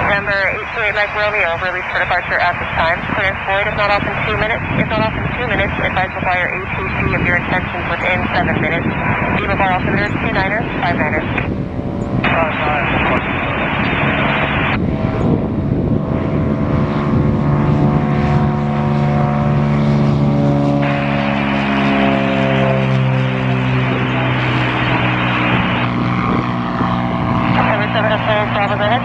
Number 828 Mike Romeo, release for departure at this time. Clearance void if not off in 2 minutes. If not off in 2 minutes, advise to fire ATC of your intentions within 7 minutes. Beam of our altimeters, 29er, 59er. 59. Bravo, go ahead.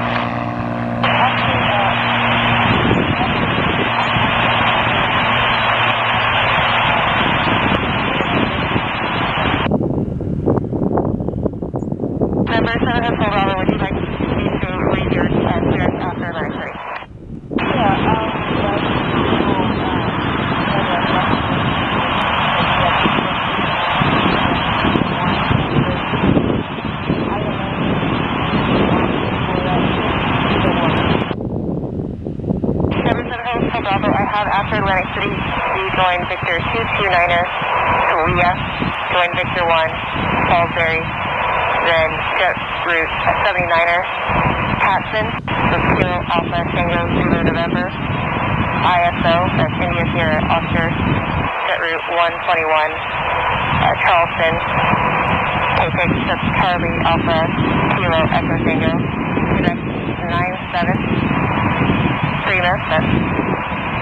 Number 7 Hotel Bravo, would you like me to read your clearance after Atlantic 3? Bravo, I have after Atlantic City, you join Victor 229er, Korea, join Victor 1, Salisbury, then jet route 79er, Patson, so Kilo Alpha Tango Zulu November, ISO, that's India Sierra Oscar, jet route 121, Charleston, KTX, that's Charlie Alpha Kilo Echo Tango, Quebec 97, Prima, that's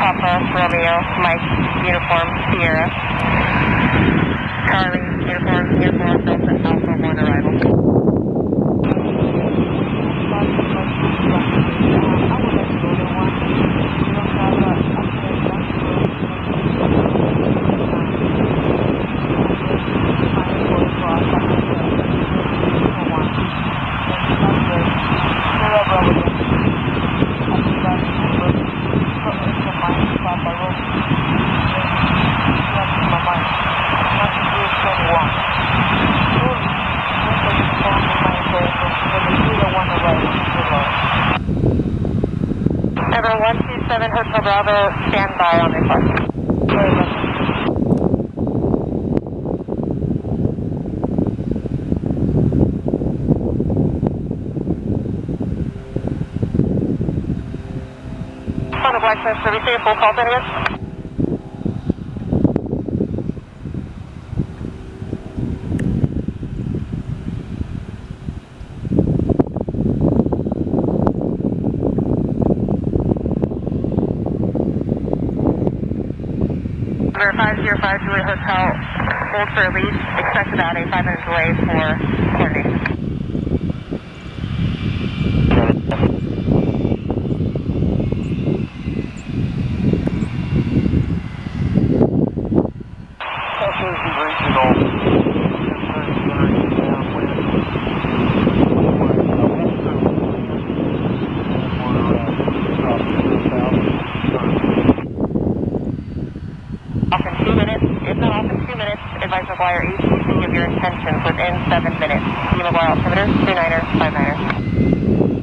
Papa Romeo, Mike, Uniform, Sierra, Charlie, Uniform, Delta, Alpha 1 arrival. Number 127 Hotel Bravo, stand by on report. On the Black Service, we say a full call to anyone? Number 505 Juliet Hotel, hold for release, expect about a 5-minute delay for coordination. Off in 2 minutes. If not off in 2 minutes, advise to wire ATC of your intentions within 7 minutes. Beam of our altimeter, 29er, 59er.